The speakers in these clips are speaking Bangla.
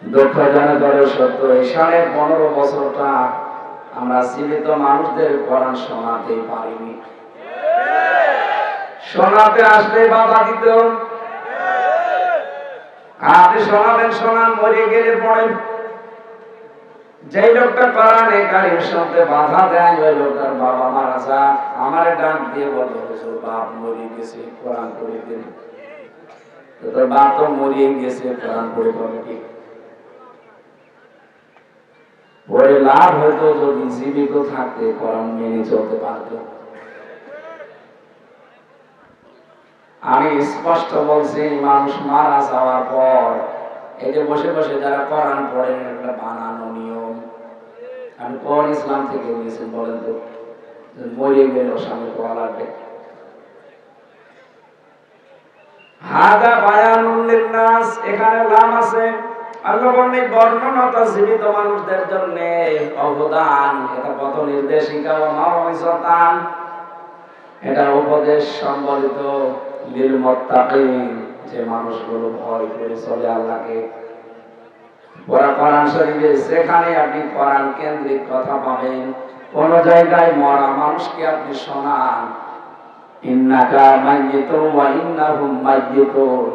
দুঃখজনক সত্য, এই 15.5 বছরটা আমরা জীবিত মানুষদের কোরআন শোনাতেই পারিনি। শোনাতে আসলে বাধা দিত। আপনি শোনাবেন, শোনান, মরে গেলে পড়েন। যেই লোকটা কোরআনে কারিম শুনতে বাধা দেয়, ওই লোকটার বাবা মারা যায়। আমার ডাক দিয়ে বলতো, হুজুর বাপ মরে গেছে, কোরআন পড়ে দিন। তোর বাপ তো মরিয়ে গেছে, কোরআন পড়ে করবে কি? পড়ে লাভ হইতো যদি জীবিত থাকতে কোরআন মেনে চলতে পারত। আমি স্পষ্ট বলছি, মানুষ মারা যাওয়ার পর এই যে বসে বসে যারা কোরআন পড়েন, একটা বানানো নিয়ম। আমি কোন ইসলাম থেকে নিয়েছি বলেন তো? মরে গেলে সামনে পড়া লাগবে। হাদা বায়ানুল লিন্নাস, এখানে লাম আছে। আল্লাহ বলেন বর্ণনাটা জীবিত মানুষদের জন্য অবদান, এটা পথ নির্দেশিকা ও মাউইজাতান, এটা উপদেশ সম্বলিত লিল মুত্তাকিন, যে মানুষগুলো ভয় করে চলে আল্লাহকে। পুরা কোরআন শরীফে যেখানে আপনি কোরআন কেন্দ্রিক কথা পাবেন, কোন জায়গায় মরা মানুষকে আপনি শোনান, ইন্নাকা মাইয়িতুন ওয়া ইন্নাহুম মাইয়িতুন,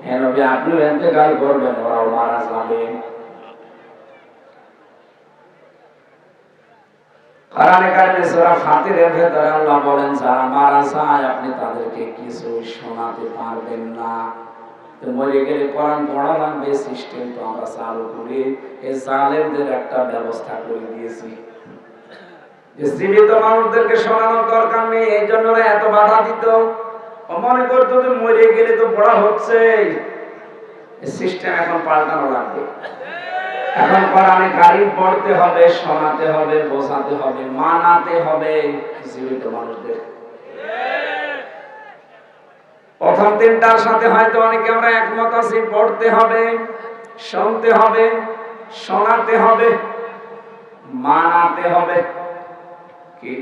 হে নবী আপনি ইন্তেকাল করবেন, ওরাও মারা যাবে। কোরআনে কারিমে সূরা ফাতিরের ভেতরে আল্লাহ বলেন, যারা মারা যায় আপনি তাদেরকে কিছু শোনাতে পারবেন না। তো মরে গেলে কোরআন পড়া লাগবে, সিস্টেম তো আমরা চালু করে এই জালেমদের একটা ব্যবস্থা করে দিয়েছি। জীবিত মানুষদেরকে শোনানোর দরকার নেই, এই জন্য এত বাধা দিত। মনে করতো যে মরে গেলে তো পড়া হচ্ছে, সিস্টেম এখন পাল্টানো লাগবে। এখন কোরআনে কারিম পড়তে হবে, শোনাতে হবে, বোঝাতে হবে, মানাতে হবে জীবিত মানুষদের। প্রথম তিনটার সাথে হয়তো অনেকে আমরা একমত আছি, পড়তে হবে, শুনতে হবে, শোনাতে হবে, মানাতে হবে। কি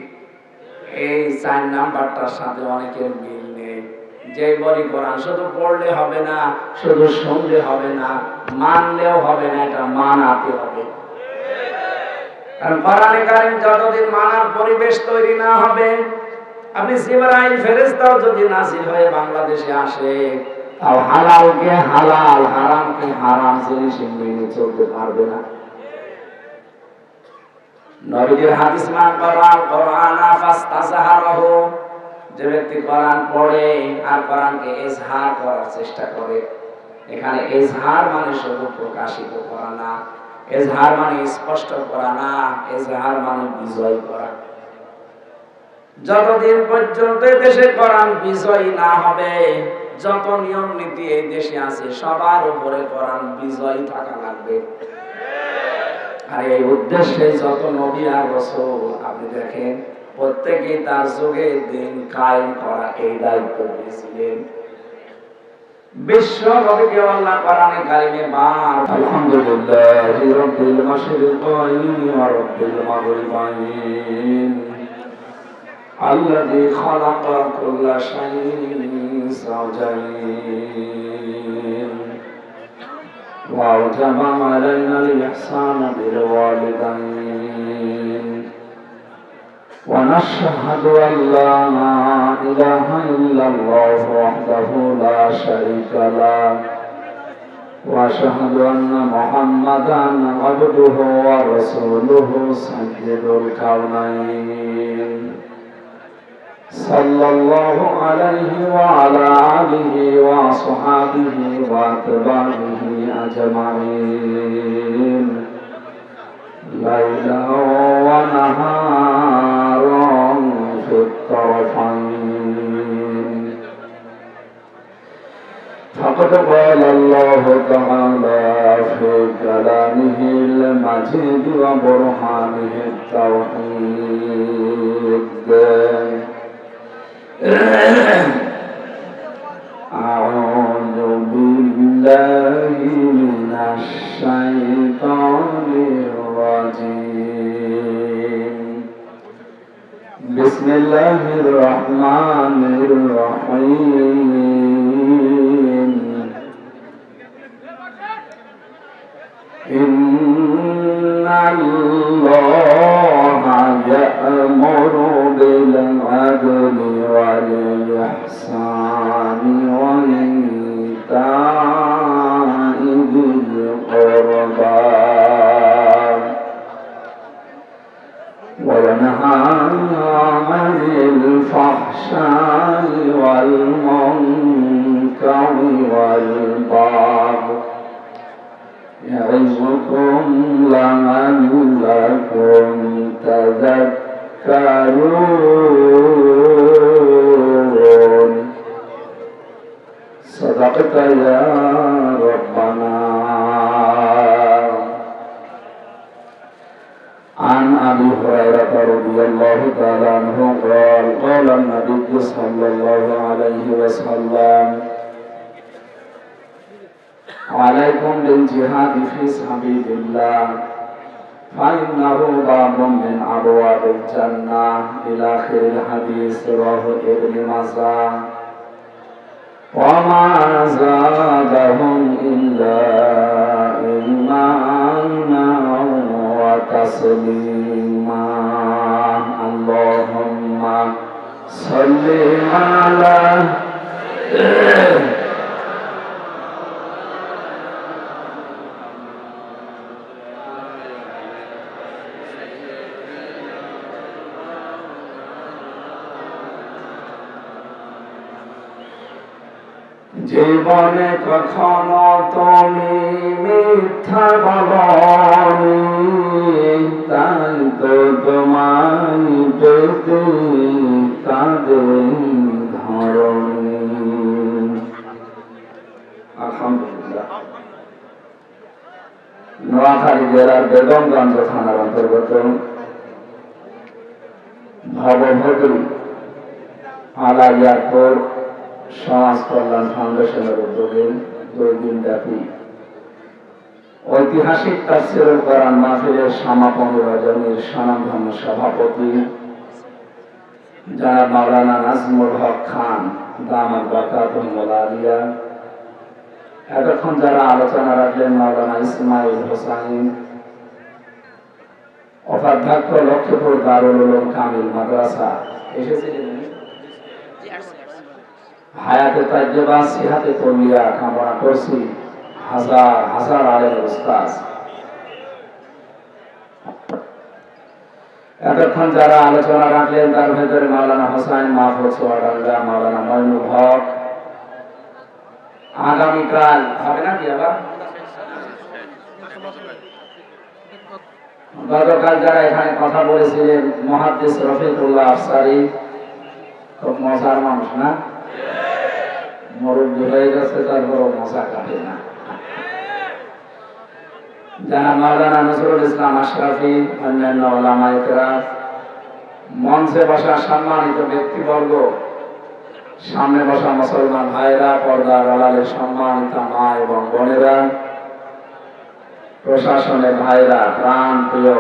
এই 4 নাম্বারটার সাথে অনেকের মিল নেই। যে বলি কোরআন শুধু পড়লে হবে না, শুধু শুনলে হবে না, মানলেও হবে না, এটা মানাতে হবে। কারণ কোরআনে কারিম যতদিন মানার পরিবেশ তৈরি না হবে, আপনি জিবরাইল ফেরেশতাও যদি নাযিল হয়ে বাংলাদেশে আসে, তাও হালালকে হালাল, হারামকে হারাম জিনিস মেনে চলতে পারবে না। নবীর হাদিস মান কোরআনা ফাস্তাযহারাহু, যে ব্যক্তি কোরআন পড়ে আর কোরআনকে ইজহার করার চেষ্টা করে। এখানে ইজহার মানে শুধু প্রকাশিত করা না, ইজহার মানে স্পষ্ট করা না, ইজহার মানে বিজয় করা। যতদিন পর্যন্ত দেশে কোরআন বিজয়ী না হবে, যত নিয়ম নীতি এই দেশে আছে সবার উপরে কোরআন বিজয়ী থাকা লাগবে। আর এই উদ্দেশ্যে যত নবী আর রাসূল আপনি দেখেন, প্রত্যেকেই তার যুগে দিন কায়েম করা এই দায়িত্ব নিয়েছিলেন। বিশ্ব নবীকে আল্লাহ কোরআনে কারিমে বার আলহামদুলিল্লাহি রাব্বিল মাশরিকাইন ওয়া রাব্বিল মাগরিবাইন আল্লাযী খালাকা কুল্লা শাইইন যাওজাইন ওয়া আওজাবা আলাইনা আল-ইহসানা বিল ওয়ালিদাইন ওয়া নাশহাদু আল্লা ইলাহা ইল্লাল্লাহু ওয়াহদাহু লা শারীকা লাহু ওয়া আশহাদু আন্না মুহাম্মাদান আবদুহু ওয়া রাসূলুহু সাইয়্যিদুল কাওনাইন সাল্লাল্লাহু আলাইহি ওয়া আলা আলিহি ওয়া আসহাবিহি ওয়া আতবাইহি আজমাইন লাইলা ওয়া নাহারান ফিত তারফাইন ফাকাদ ক্বালা আল্লাহু তাআলা ফি কালামিহিল মাজিদ ওয়া বুরহানিহিত তাওহীদ আউযু বিল্লাহি মিনাশ শাইতানির রাজীম বিসমিল্লাহির রহমানির রহিম إن الله يأمر بالعدل والإحسان وإيتاء ذي القربى وينهى عن الفحشاء والمنكر والبغي يعظكم لعلكم تذكرون صدقت يا ربنا. عن أبي هريرة رضي الله تعالى عنه قال قال النبي صلى الله عليه وسلم عليكم بالجهاد في سبيل الله فإنه باب من أبواب الجنة إلى آخر الحديث رواه ابن ماجه وما زادهم إلا إيمانا وتسليما. اللهم صل على জীবনে কখনো তুমি মিথ্যা বলনি, তাই তো তোমায় পেতে কাঁদে ধরণী। আলহামদুলিল্লাহ। নোয়াখালী জেলার বেগমগঞ্জ থানার অন্তর্গত ভবভদ্রী আলাইয়াপুর সমাজ কল্যাণ ফাউন্ডেশনের উদ্যোগে 2 দিন ব্যাপী ঐতিহাসিক তাফসীরুল কোরআন মাহফিলের সমাপনী রজনীর স্বনামধন্য সভাপতি জনাব মাওলানা নাজমুল হক খান দামাত বারকাতুহুল আলিয়া, এতক্ষণ যারা আলোচনা রাখলেন মাওলানা ইসমাইল হোসাইন, উপাধ্যক্ষ লক্ষ্মীপুর দারুল উলুম কামিল মাদ্রাসা এসেছিলেন, হায়াতে তাজ্জুবা সিহাতে তলিয়া কামনা করছি হাজার হাজার আলেম উস্তাদ, এতক্ষণ যারা আলোচনা রাখলেন তার ভেতরে মাওলানা হোসাইন মাহফুজ সোয়াডাঙ্গা, মাওলানা মইনুল হক, আগামীকাল হবে নাকি আবার গতকাল যারা এখানে কথা বলেছিলেন মুহাদ্দিস রফিকুল্লাহ আফসারী, খুব মজার মানুষ না, মুরব্বী হয়ে গেছে তারপর মজা কাটে না। যারা মাওলানা নজরুল ইসলাম আশরাফি, অন্যান্য ওলামা ইকরাম, মঞ্চে বসা সম্মানিত ব্যক্তিবর্গ, সামনে বসা মুসলমান ভাইরা, পর্দার আড়ালে সম্মানিত মা এবং বোনেরা, প্রশাসনের ভাইরা, প্রাণ প্রিয়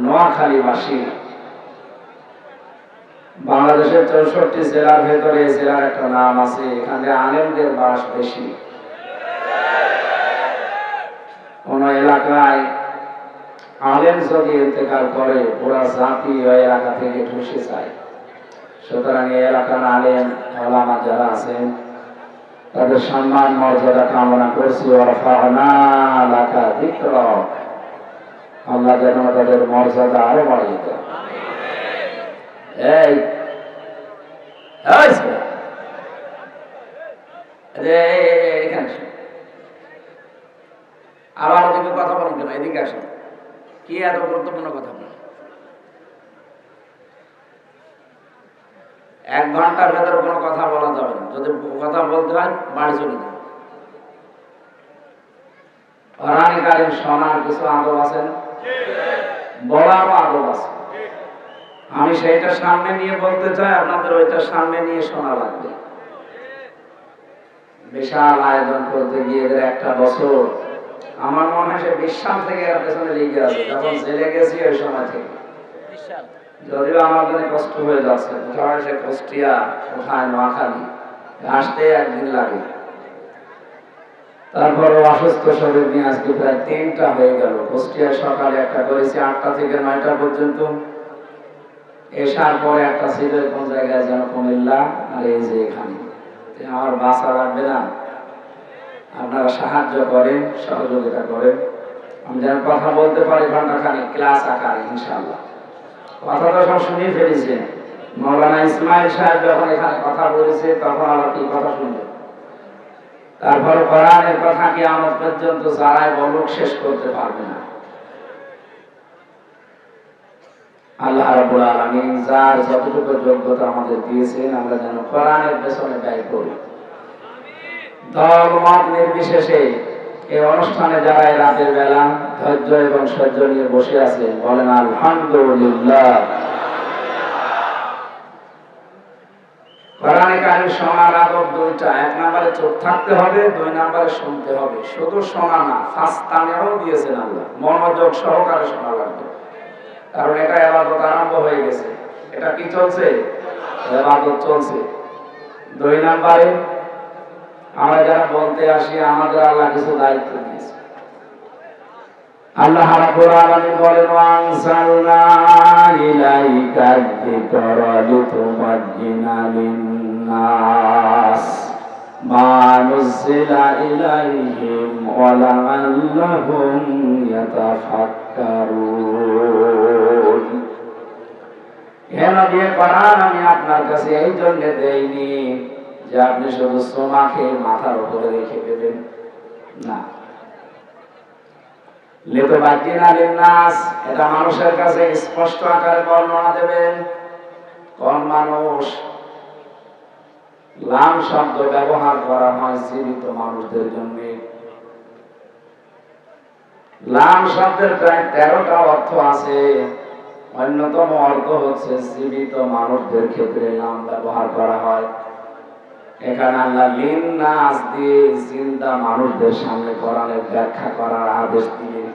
নোয়াখালীবাসী, বাংলাদেশের 64 জেলার ভেতরে জেলার একটা নাম আছে, এখানে আলেমদের বাস বেশি। কোন এলাকায় আলেম যদি ইন্তেকাল করে পুরা জাতি ওই এলাকা থেকে ধ্বসে যায়। সুতরাং এই এলাকার আলেম ওলামা যারা আছেন তাদের সম্মান মর্যাদা কামনা করছি। ওয়ারফা'না লাকা যিকরাক, আল্লাহ যেন তাদের মর্যাদা আরো বাড়িয়ে দেন। এই এখানে আবার ওদিকে কথা বলেন কেন? এদিকে আসেন। কি এত গুরুত্বপূর্ণ কথা বলেন? 1 ঘন্টার ভেতরে কোনো কথা বলা যাবে না। যদি কথা বলতে হয় বাড়ি চলে যান। কোরআনে কারীম শোনার কিছু আদব আছে না? বলারও আদব আছে। আমি সেইটা সামনে নিয়ে বলতে চাই, আপনাদের ওইটা সামনে নিয়ে শোনা লাগবে। বিশাল আয়োজন করতে গিয়ে এদের 1টা বছর, আমার মনে হয় সে 20 সাল থেকে এর পেছনে লেগে আছে, যখন জেলে গেছি ওই সময় থেকে। যদিও আমার জন্য কষ্ট হয়ে যাচ্ছে, কোথায় সে কুষ্টিয়া, কোথায় নোয়াখালী, আসতে 1 দিন লাগে। তারপরে অসুস্থ শরীর নিয়ে আজকে প্রায় 3টা হয়ে গেল। কুষ্টিয়ায় সকালে একটা করেছি 8টা থেকে 9টা পর্যন্ত, এসার পরে একটা ছিল কোন জায়গায় যেন কুমিল্লা, আর এই যে এখানে। আমার বাসা লাগবে না, আপনারা সাহায্য করেন, সহযোগিতা করেন, আমি যেন কথা বলতে পারি ঘন্টাখানি ক্লাস আকারে ইনশাআল্লাহ। কথা তো সব শুনিয়ে ফেলেছেন। মৌলানা ইসমাইল সাহেব যখন এখানে কথা বলেছে তখন আবার কি কথা শুনবে। তারপর কোরআনের কথা কিয়ামত পর্যন্ত যারাই বলুক শেষ করতে পারবে না। আল্লাহ রাব্বুল আলামিন যার যতটুকু যোগ্যতা আমাদের দিয়েছেন আমরা যেন কোরআনের পেছনে ব্যয় করি। দল মত নির্বিশেষে এই অনুষ্ঠানে যারা এই রাতের বেলা ধৈর্য এবং সহ্য নিয়ে বসে আছেন বলেন আলহামদুলিল্লাহ। কোরআনে কারিম শোনার আদব দুইটা, 1 নম্বরে চুপ থাকতে হবে, 2 নম্বরে শুনতে হবে। শুধু শোনা না, ফাস্তানেও দিয়েছেন আল্লাহ, মনোযোগ সহকারে শোনা লাগবে। কারণ এটা ইবাদত আরম্ভ হয়ে গেছে। এটা কি চলছে? ইবাদত চলছে। 2 নম্বরে আমরা যারা বলতে আসি আমাদের আল্লাহ কিছু দায়িত্ব দিয়েছে। আল্লাহ রাব্বুল আলামিন বলেন ওয়ানসালনা ইলাইকা যিকরা লিতুবাজ্জিনা লিন-নাস মা নুজিলা ইলাইহিম ওয়া লাআল্লাহুম ইয়াতাফাক্কারুন। হে নবী, কোরআন আমি আপনার কাছে এই জন্য দেইনি যে আপনি শুধু সোনাকে মাথার উপরে রেখে দেবেন, না। লিতুবাজ্জিনা লিন-নাস, এটা মানুষের কাছে স্পষ্ট আকারে বর্ণনা দেবেন। কোন মানুষ? লাম শব্দ ব্যবহার করা হয় জীবিত মানুষদের জন্য। লাম শব্দের প্রায় 13টা অর্থ আছে। অন্যতম অর্থ হচ্ছে জীবিত মানুষদের ক্ষেত্রে লাম ব্যবহার করা হয়। এখানে আল্লাহ লিন-নাস দিয়ে জিন্দা মানুষদের সামনে কোরআনের ব্যাখ্যা করার আদেশ দিলেন।